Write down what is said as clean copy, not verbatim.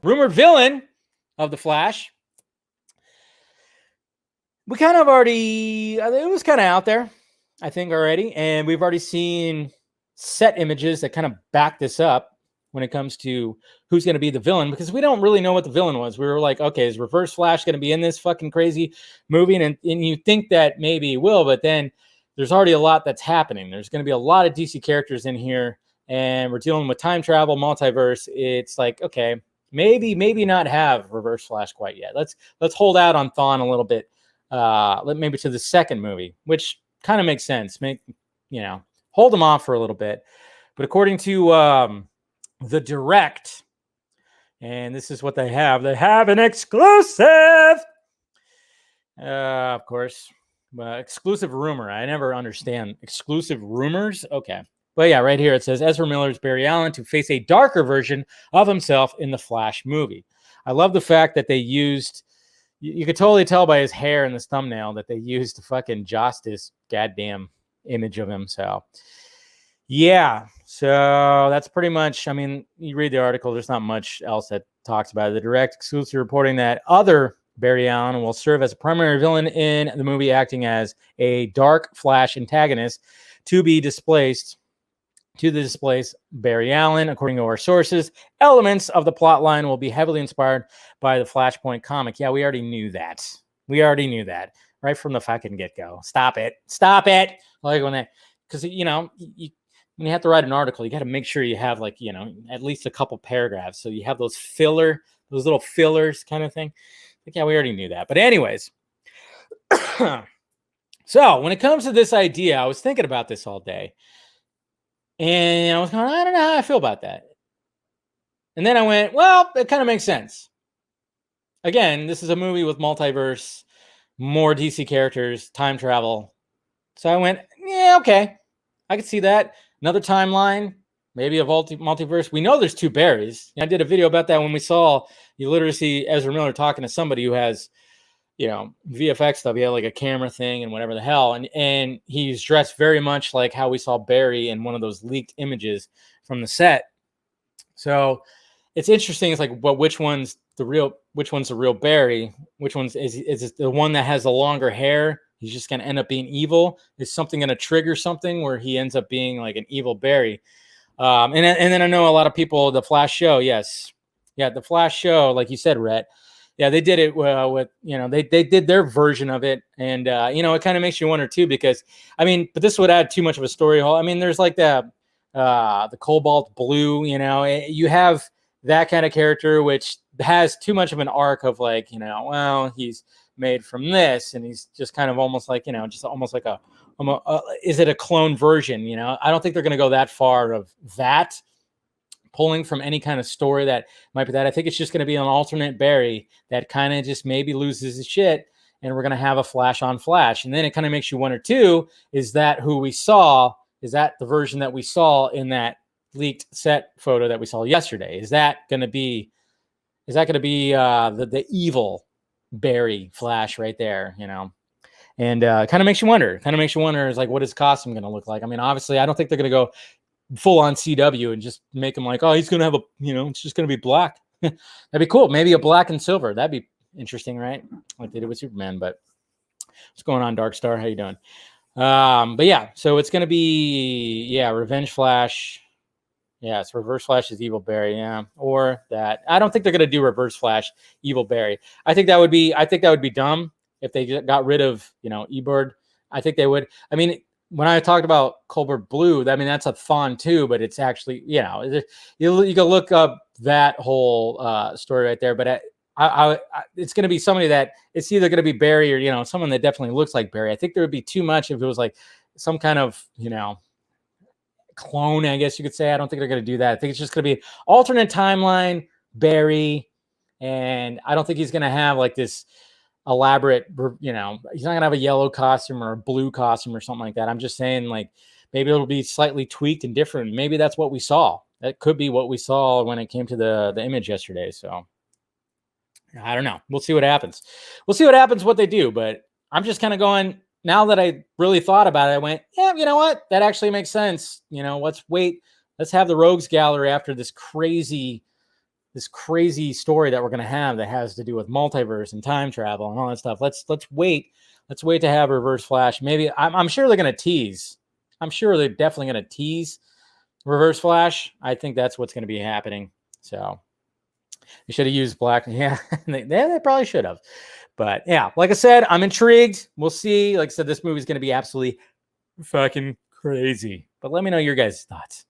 rumored villain of the Flash. We kind of already, it was kind of out there, I think, already. And we've already seen set images that kind of back this up when it comes to who's going to be the villain, because we don't really know what the villain was. We were like, okay, is Reverse Flash going to be in this fucking crazy movie? And you think that maybe he will, but then there's already a lot that's happening. There's going to be a lot of DC characters in here, and we're dealing with time travel, multiverse. It's like, okay, maybe not have Reverse Flash quite yet. Let's hold out on Thawne a little bit. Maybe to the second movie, which kind of makes sense. Hold them off for a little bit. But according to the Direct, and this is what they have an exclusive, of course, exclusive rumor. I never understand exclusive rumors. Okay. But yeah, right here it says Ezra Miller's Barry Allen to face a darker version of himself in the Flash movie. I love the fact that they used, you could totally tell by his hair in this thumbnail that they used the fucking Justice goddamn image of him. So yeah, so that's pretty much, I mean, you read the article, there's not much else that talks about it. The Direct exclusive reporting that other Barry Allen will serve as a primary villain in the movie, acting as a dark Flash antagonist to displace Barry Allen. According to our sources, elements of the plot line will be heavily inspired by the Flashpoint comic. Yeah, we already knew that. Right from the fucking get-go. Stop it. Like when because when you have to write an article, you got to make sure you have at least a couple paragraphs. So you have those little fillers kind of thing. Like, yeah, we already knew that. But anyways, so when it comes to this idea, I was thinking about this all day. And I was going, I don't know how I feel about that. And then I went, well, it kind of makes sense. Again, this is a movie with multiverse, more DC characters, time travel. So I went, yeah, okay. I could see that. Another timeline, maybe a multiverse. We know there's two Barrys. I did a video about that when we saw, you literally see Ezra Miller talking to somebody who has, VFX stuff. He had like a camera thing and whatever the hell. And he's dressed very much like how we saw Barry in one of those leaked images from the set. So it's interesting. It's like, well, which one's the real Barry? Which one's is it the one that has the longer hair? He's just going to end up being evil. Is something going to trigger something where he ends up being like an evil Barry? And then I know a lot of people, the Flash show. Yes. Yeah. The Flash show, like you said, Rhett. Yeah, they did it with, they did their version of it. And, it kind of makes you wonder too, because but this would add too much of a story hole. I mean, there's like the cobalt blue, you have that kind of character, which has too much of an arc of like, well, he's made from this and he's just kind of almost like, just almost like is it a clone version? I don't think they're going to go that far of that, pulling from any kind of story that might be that. I think it's just going to be an alternate Barry that kind of just maybe loses his shit, and we're going to have a Flash on Flash. And then it kind of makes you wonder too, is that who we saw? Is that the version that we saw in that leaked set photo that we saw yesterday? Is that going to be the evil Barry Flash right there, And kind of makes you wonder. Is like, what is the costume going to look like? I mean, obviously, I don't think they're going to go full on CW and just make him like, oh, he's going to have it's just going to be black. That'd be cool. Maybe a black and silver. That'd be interesting, right? Like they did with Superman. But what's going on, Dark Star? How you doing? But yeah, so it's going to be, Revenge Flash. Yeah, it's Reverse Flash is Evil Barry. Yeah, or that. I don't think they're going to do Reverse Flash Evil Barry. I think that would be dumb if they got rid of, E-Bird. I think they would. I mean, when I talked about Colbert Blue, that's a Thawne too, but it's actually, you can look up that whole story right there. But it's going to be somebody that it's either going to be Barry or, someone that definitely looks like Barry. I think there would be too much if it was like some kind of, clone, I guess you could say. I don't think they're going to do that. I think it's just going to be alternate timeline Barry. And I don't think he's going to have like this elaborate, he's not gonna have a yellow costume or a blue costume or something like that. I'm just saying, like, maybe it'll be slightly tweaked and different. Maybe that's what we saw. That could be what we saw when it came to the image yesterday. So I don't know. We'll see what happens. What they do. But I'm just kind of going, now that I really thought about it, I went, yeah, you know what? That actually makes sense. Let's wait. Let's have the Rogues Gallery after this crazy this crazy story that we're going to have that has to do with multiverse and time travel and all that stuff. Let's wait. Let's wait to have Reverse Flash. Maybe I'm sure they're going to tease. I'm sure they're definitely going to tease Reverse Flash. I think that's what's going to be happening. So they should have used Black. Yeah, they probably should have. But yeah, like I said, I'm intrigued. We'll see. Like I said, this movie is going to be absolutely fucking crazy. But let me know your guys' thoughts.